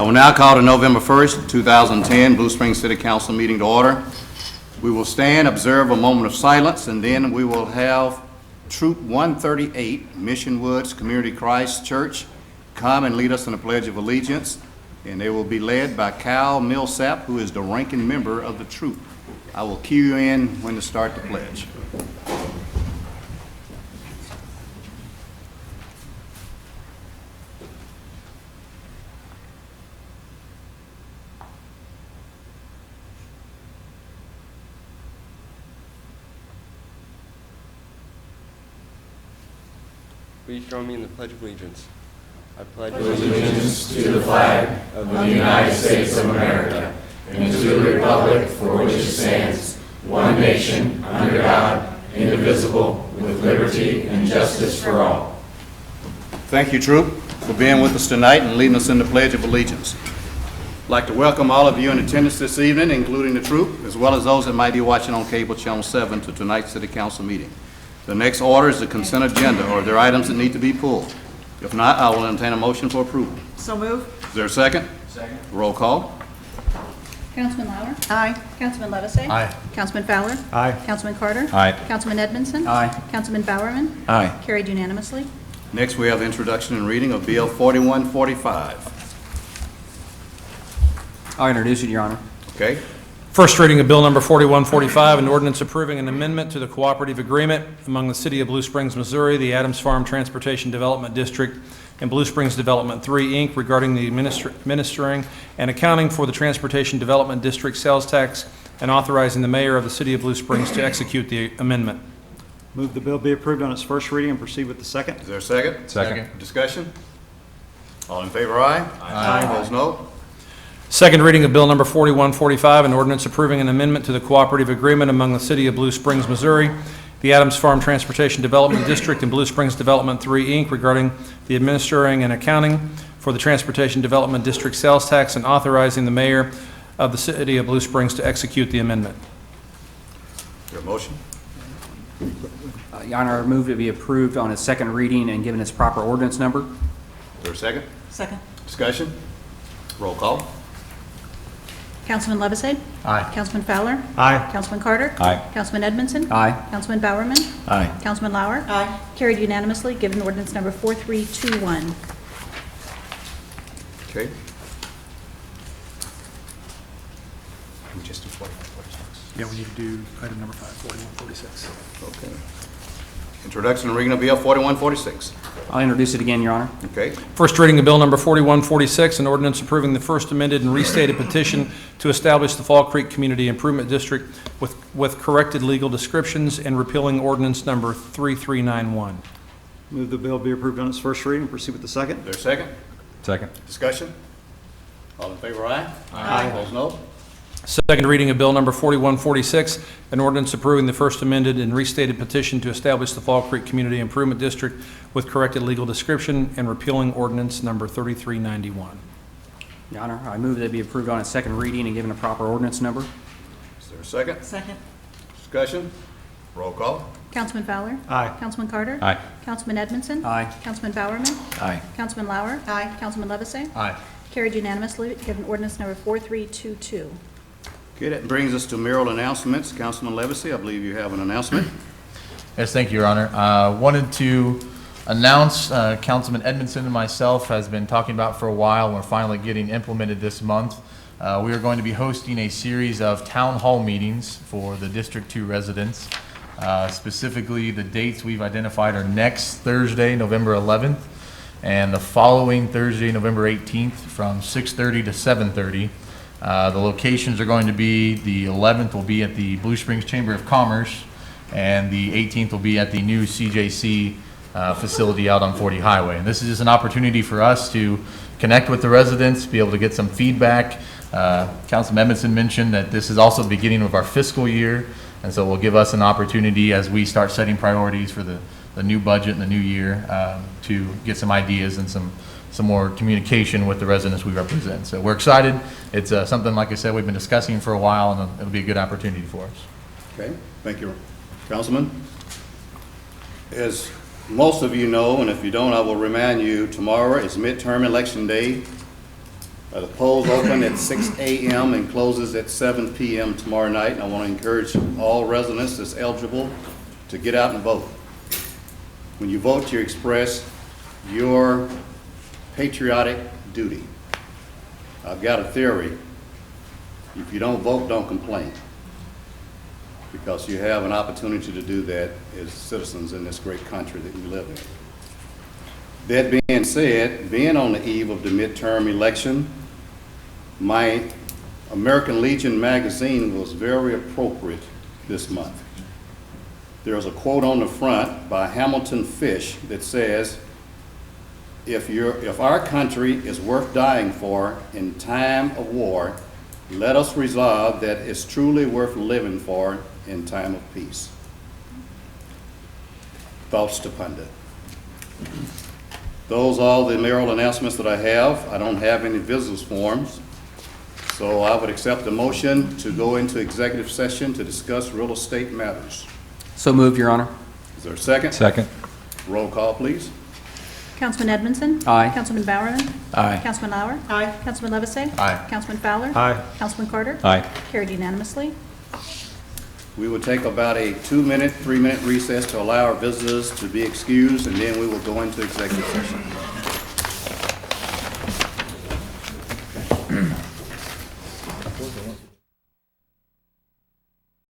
I will now call the November 1st, 2010 Blue Springs City Council meeting to order. We will stand, observe a moment of silence, and then we will have Troop 138, Mission Woods Community Christ Church, come and lead us in the Pledge of Allegiance, and they will be led by Cal Millsap, who is the ranking member of the troop. I will cue you in when to start the pledge. Please join me in the Pledge of Allegiance. I pledge allegiance to the flag of the United States of America and to the republic for which it stands, one nation, under God, indivisible, with liberty and justice for all. Thank you, Troop, for being with us tonight and leading us in the Pledge of Allegiance. I'd like to welcome all of you in attendance this evening, including the troop, as well as those that might be watching on Cable Channel 7 to tonight's City Council meeting. The next order is the consent agenda. Are there items that need to be pulled? If not, I will entertain a motion for approval. So move. Is there a second? Second. Roll call. Councilman Lauer? Aye. Councilman Levisay? Aye. Councilman Fowler? Aye. Councilman Carter? Aye. Councilman Edmondson? Aye. Councilman Bowerman? Aye. Carried unanimously. Next, we have the introduction and reading of Bill 4145. I'll introduce it, Your Honor. Okay? First reading of Bill Number 4145, an ordinance approving an amendment to the cooperative agreement among the City of Blue Springs, Missouri, the Adams Farm Transportation Development District, and Blue Springs Development 3, Inc., regarding the administering and accounting for the Transportation Development District sales tax and authorizing the mayor of the City of Blue Springs to execute the amendment. Move the bill be approved on its first reading and proceed with the second. Is there a second? Second. Discussion? All in favor, aye? Aye. Opposed, no? Second reading of Bill Number 4145, an ordinance approving an amendment to the cooperative agreement among the City of Blue Springs, Missouri, the Adams Farm Transportation Development District, and Blue Springs Development 3, Inc., regarding the administering and accounting for the Transportation Development District sales tax and authorizing the mayor of the City of Blue Springs to execute the amendment. Is there a motion? Your Honor, I move to be approved on its second reading and given its proper ordinance number. Is there a second? Second. Discussion? Roll call. Councilman Levisay? Aye. Councilman Fowler? Aye. Councilman Carter? Aye. Councilman Edmondson? Aye. Councilman Bowerman? Aye. Councilman Lauer? Aye. Carried unanimously, given ordinance number 4321. Okay. We just do 4146. Yeah, we need to do item number 5, 4146. Okay. Introduction and reading of Bill 4146. I'll introduce it again, Your Honor. Okay? First reading of Bill Number 4146, an ordinance approving the first amended and restated petition to establish the Fall Creek Community Improvement District with corrected legal descriptions and repealing ordinance number 3391. Move the bill be approved on its first reading and proceed with the second. Is there a second? Second. Discussion? All in favor, aye? Aye. Opposed, no? Second reading of Bill Number 4146, an ordinance approving the first amended and restated petition to establish the Fall Creek Community Improvement District with corrected legal description and repealing ordinance number 3391. Your Honor, I move that it be approved on its second reading and given a proper ordinance number. Is there a second? Second. Discussion? Roll call. Councilman Fowler? Aye. Councilman Carter? Aye. Councilman Edmondson? Aye. Councilman Bowerman? Aye. Councilman Lauer? Aye. Councilman Levisay? Aye. Carried unanimously, given ordinance number 4322. Okay, that brings us to mayoral announcements. Councilman Levisay, I believe you have an announcement. Yes, thank you, Your Honor. Wanted to announce, Councilman Edmondson and myself has been talking about for a while, and we're finally getting implemented this month. We are going to be hosting a series of town hall meetings for the District 2 residents. Specifically, the dates we've identified are next Thursday, November 11th, and the following Thursday, November 18th, from 6:30 to 7:30. The locations are going to be, the 11th will be at the Blue Springs Chamber of Commerce, and the 18th will be at the new CJC facility out on 40 Highway. And this is just an opportunity for us to connect with the residents, be able to get some feedback. Councilman Edmondson mentioned that this is also the beginning of our fiscal year, and so it will give us an opportunity as we start setting priorities for the new budget and the new year to get some ideas and some more communication with the residents we represent. So we're excited. It's something, like I said, we've been discussing for a while, and it'll be a good opportunity for us. Okay, thank you, Councilman. As most of you know, and if you don't, I will remind you, tomorrow is midterm election day The polls open at 6 a.m. and closes at 7 p.m. tomorrow night, and I want to encourage all residents that's eligible to get out and vote. When you vote, you express your patriotic duty. I've got a theory. If you don't vote, don't complain, because you have an opportunity to do that as citizens in this great country that we live in. That being said, being on the eve of the midterm election, my American Legion magazine was very appropriate this month. There's a quote on the front by Hamilton Fish that says, if our country is worth dying for in time of war, let us resolve that it's truly worth living for in time of peace. Thoughts to ponder. Those are all the mayoral announcements that I have. I don't have any visitors forms, so I would accept a motion to go into executive session to discuss real estate matters. So moved, Your Honor. Is there a second? Second. Roll call, please. Councilman Edmondson? Aye. Councilman Bowerman? Aye. Councilman Lauer? Aye. Councilman Levisay? Aye. Councilman Fowler? Aye. Councilman Carter? Aye. Carried unanimously. We will take about a 2-minute, 3-minute recess to allow our visitors to be excused, and then we will go into executive session.